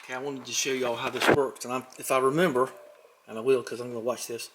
Okay, I wanted to show y'all how this works, and if I remember, and I will because I'm going to watch this,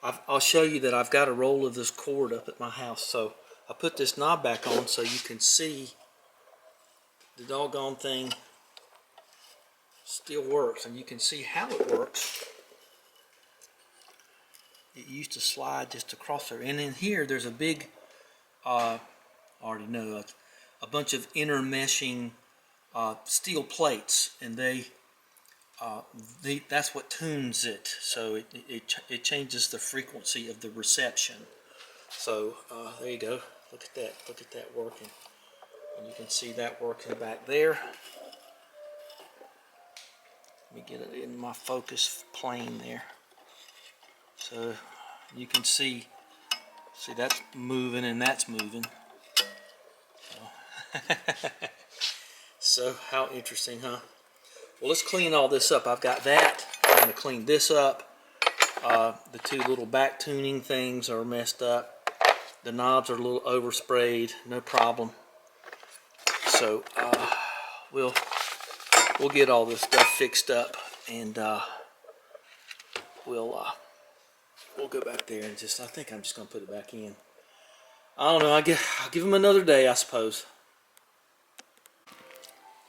I'll show you that I've got a roll of this cord up at my house. So I put this knob back on so you can see the doggone thing still works, and you can see how it works. It used to slide just across there, and in here there's a big, I already know, a bunch of intermeshing steel plates, and that's what tunes it. So it changes the frequency of the reception. So there you go. Look at that. Look at that working. And you can see that working back there. Let me get it in my focus plane there. So you can see that's moving and that's moving. So how interesting, huh? Well, let's clean all this up. I've got that. I'm going to clean this up. The two little back tuning things are messed up. The knobs are a little oversprayed. No problem. So we'll get all this stuff fixed up, and we'll go back there and I think I'm just going to put it back in. I don't know. I'll give them another day, I suppose.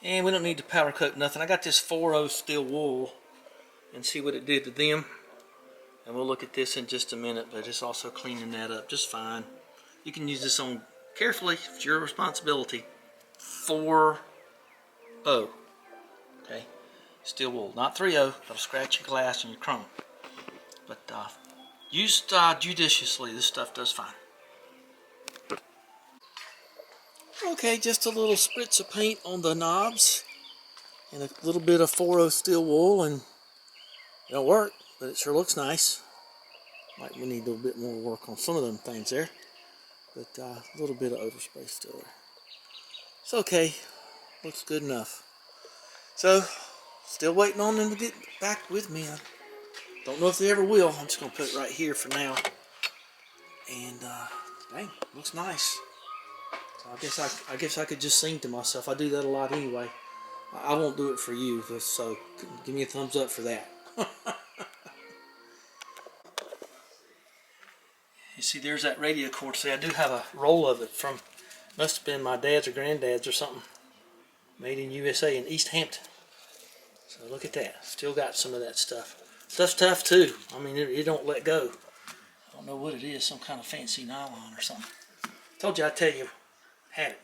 And we don't need to powder coat nothing. I got this 4.0 steel wool, and see what it did to them. And we'll look at this in just a minute, but it's also cleaning that up just fine. You can use this on carefully. It's your responsibility. 4.0. Okay, steel wool, not 3.0. That'll scratch your glass and your chrome. But used judiciously, this stuff does fine. Okay, just a little spritz of paint on the knobs and a little bit of 4.0 steel wool, and it'll work, but it sure looks nice. Might we need a little bit more work on some of them things there, but a little bit of overspray still there. It's okay, looks good enough. So, still waiting on them to get back with me. I don't know if they ever will. I'm just going to put it right here for now. And, dang, looks nice. So I guess I could just sing to myself. I do that a lot anyway. I won't do it for you, so give me a thumbs up for that. You see, there's that radio cord. See, I do have a roll of it from, must have been my dad's or granddad's or something. Made in USA in East Hampton. So look at that. Still got some of that stuff. Stuff's tough too. I mean, it don't let go. I don't know what it is. Some kind of fancy nylon or something. Told you I'd tell you. Had it.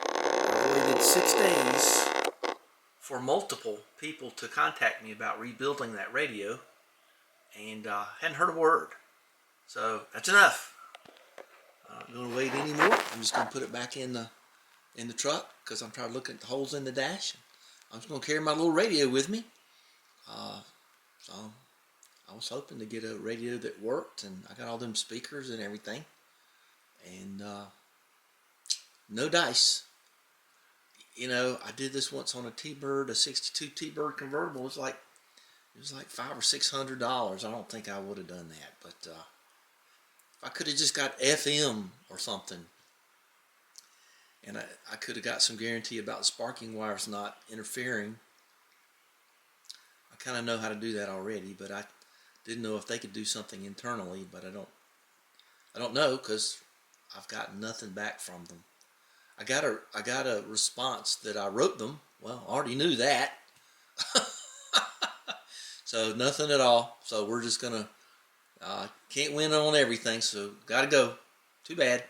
I waited 6 days for multiple people to contact me about rebuilding that radio, and hadn't heard a word. So that's enough. I'm not going to wait anymore. I'm just going to put it back in the truck because I'm trying to look at the holes in the dash. I'm just going to carry my little radio with me. So I was hoping to get a radio that worked, and I got all them speakers and everything. And no dice. You know, I did this once on a T-Bird, a 62 T-Bird convertible. It was like $500 or $600. I don't think I would have done that, but if I could have just got FM or something, and I could have got some guarantee about the sparking wires not interfering. I kind of know how to do that already, but I didn't know if they could do something internally. But I don't know because I've got nothing back from them. I got a response that I wrote them. Well, I already knew that. So nothing at all. So we're just gonna can't win on everything. So gotta go. Too bad.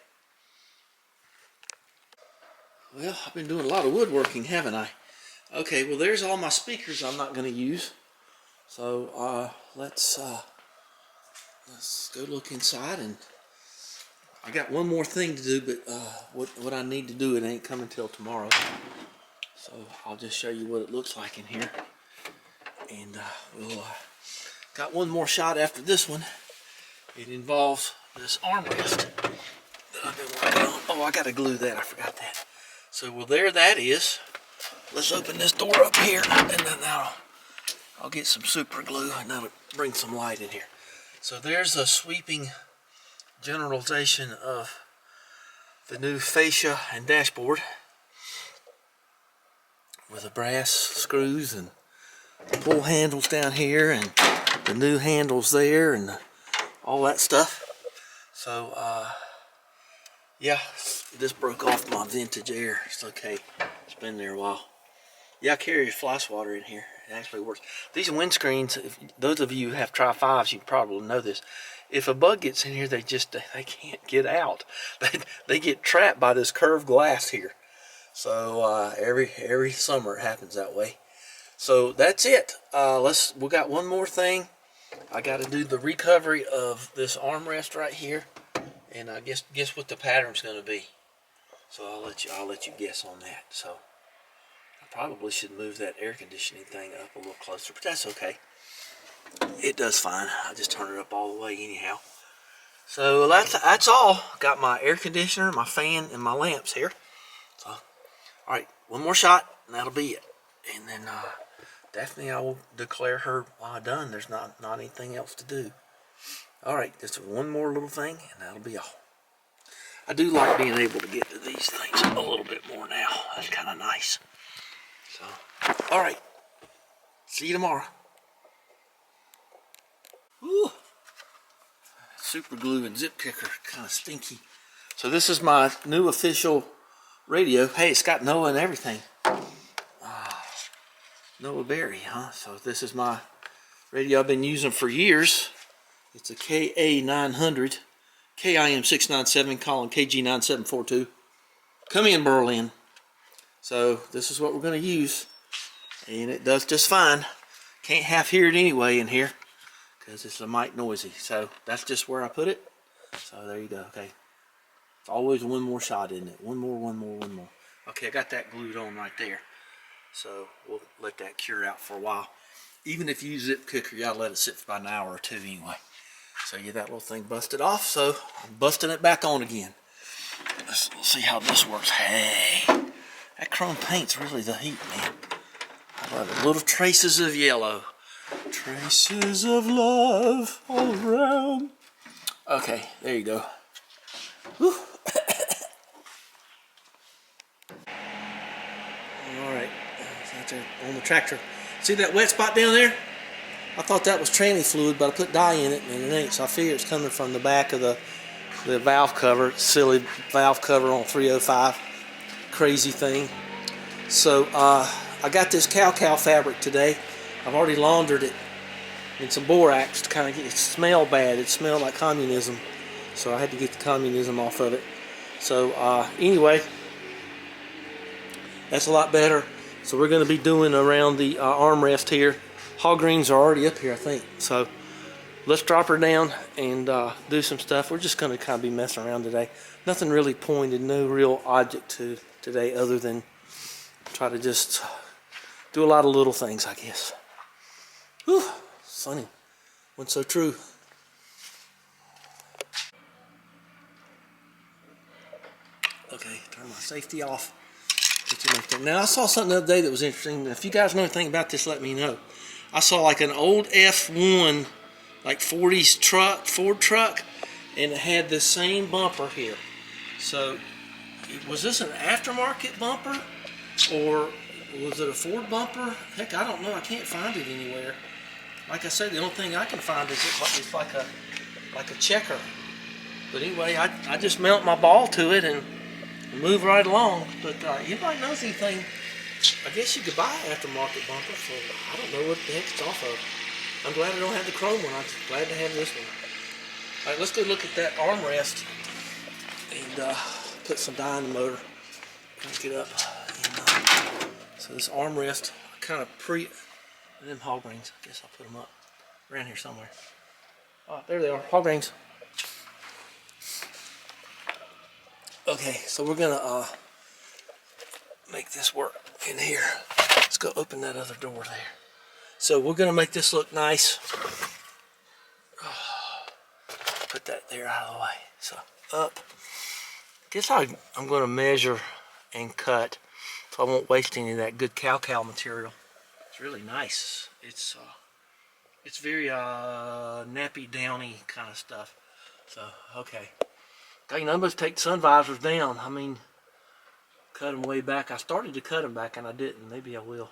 Well, I've been doing a lot of woodworking, haven't I? Okay, well there's all my speakers I'm not going to use. So let's go look inside, and I got one more thing to do, but what I need to do, it ain't coming till tomorrow. So I'll just show you what it looks like in here, and we'll got one more shot after this one. It involves this armrest that I've been working on. Oh, I got to glue that. I forgot that. So, well, there that is. Let's open this door up here, and then I'll get some super glue, and that'll bring some light in here. So there's a sweeping generalization of the new fascia and dashboard. with the brass screws and pull handles down here and the new handles there and all that stuff. So yeah, this broke off my vintage air. It's okay, it's been there a while. Yeah, I carry fly swatter in here. It actually works. These windscreens, if those of you who have Tri-5s, you probably know this. If a bug gets in here, they can't get out. They get trapped by this curved glass here. So every summer it happens that way. So that's it. We got one more thing. I got to do the recovery of this armrest right here, and I guess what the pattern's going to be. So I'll let you guess on that. So I probably should move that air conditioning thing up a little closer, but that's okay. It does fine. I just turn it up all the way anyhow. So that's all. Got my air conditioner, my fan, and my lamps here. So all right, one more shot, and that'll be it. And then Daphne, I will declare her done. There's not anything else to do. All right, just one more little thing, and that'll be all. I do like being able to get to these things a little bit more now. That's kind of nice. So, all right. See you tomorrow. Woo. Super glue and zip kicker, kind of stinky. So this is my new official radio. Hey, it's got Noah and everything. Noah Berry, huh? So this is my radio I've been using for years. It's a KA900, KIM697, column KG9742. Come in, Berlin. So this is what we're going to use, and it does just fine. Can't half hear it anyway in here because it's a mite noisy. So that's just where I put it. So there you go. Okay, it's always one more shot, isn't it? One more. Okay, I got that glued on right there. So we'll let that cure out for a while. Even if you use zip kicker, you gotta let it sit for about an hour or two anyway. So you get that little thing busted off. So I'm busting it back on again. Let's see how this works. Hey, that chrome paint's really the heat, man. I love it. Little traces of yellow. Traces of love all around. Okay, there you go. Whew. Alright, out there on the tractor. See that wet spot down there? I thought that was tranny fluid, but I put dye in it and it ain't, so I figure it's coming from the back of the valve cover. Silly valve cover on 305. Crazy thing. So I got this cow fabric today. I've already laundered it in some borax to kind of get it smell bad. It smelled like communism, so I had to get the communism off of it. So anyway, that's a lot better. So we're going to be doing around the armrest here. Hog rings are already up here, I think. So let's drop her down and do some stuff. We're just going to kind of be messing around today. Nothing really pointed, no real object to today other than try to just do a lot of little things, I guess. Whew, sunny. Wasn't so true. Okay, turn my safety off. Now I saw something the other day that was interesting. If you guys know anything about this, let me know. I saw like an old F1, like 40s truck, Ford truck, and it had this same bumper here. So, was this an aftermarket bumper, or was it a Ford bumper? Heck, I don't know. I can't find it anywhere. Like I said, the only thing I can find is it's like a checker. But anyway, I just mount my ball to it and move right along. But anybody knows anything? I guess you could buy an aftermarket bumper for, I don't know what the heck it's off of. I'm glad I don't have the chrome one. I'm glad to have this one. All right, let's go look at that armrest and put some dye in the motor. Crank it up. And, so this armrest, I kind of them hog rings. I guess I'll put them up around here somewhere. Oh, there they are, hog rings. Okay, so we're gonna make this work in here. Let's go open that other door there. So we're gonna make this look nice. Put that there out of the way. So up. Guess I'm gonna measure and cut so I won't waste any of that good cow material. It's really nice. It's very nappy downy kind of stuff. So okay. God, you know, I must take sun visors down. I mean, cut them way back. I started to cut them back and I didn't. Maybe I will.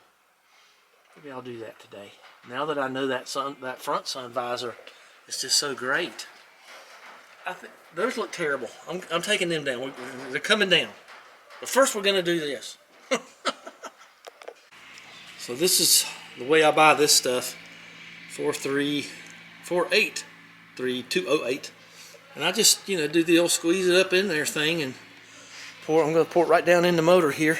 Maybe I'll do that today. Now that I know that front sun visor is just so great. I think those look terrible. I'm taking them down. They're coming down. But first we're going to do this. So this is the way I buy this stuff. 4833208. And I just, do the old squeeze it up in there thing and pour. I'm going to pour it right down in the motor here.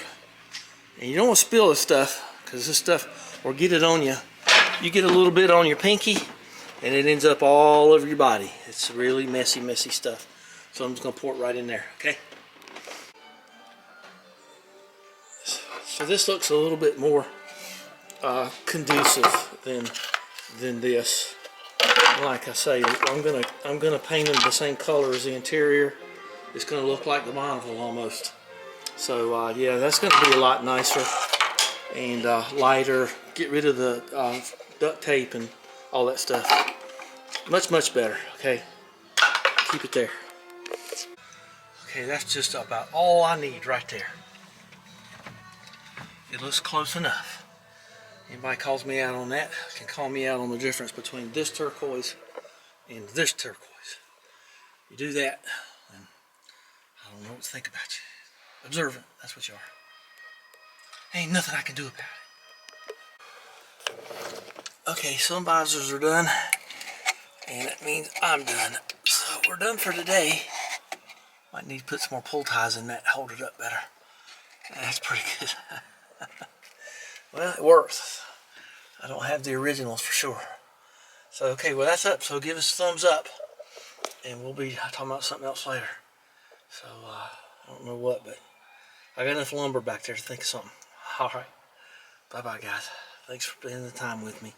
And you don't want to spill this stuff, because this stuff will get it on you. You get a little bit on your pinky and it ends up all over your body. It's really messy, messy stuff. So I'm just going to pour it right in there, okay? So this looks a little bit more conducive than this. Like I say, I'm gonna paint them the same color as the interior. It's gonna look like the monocle almost. So yeah, that's gonna be a lot nicer and lighter. Get rid of the duct tape and all that stuff. Much better. Okay, keep it there. Okay, that's just about all I need right there. It looks close enough. Anybody calls me out on that can call me out on the difference between this turquoise and this turquoise. You do that, and I don't know what to think about you. Observant, that's what you are. Ain't nothing I can do about it. Okay, some visors are done, and it means I'm done. So we're done for today. Might need to put some more pull ties in that, hold it up better. That's pretty good. Well, it works. I don't have the originals for sure. So, okay, well, that's up. So give us a thumbs up. And we'll be talking about something else later. So, I don't know what, but I got enough lumber back there to think of something. All right. Bye-bye, guys. Thanks for spending the time with me.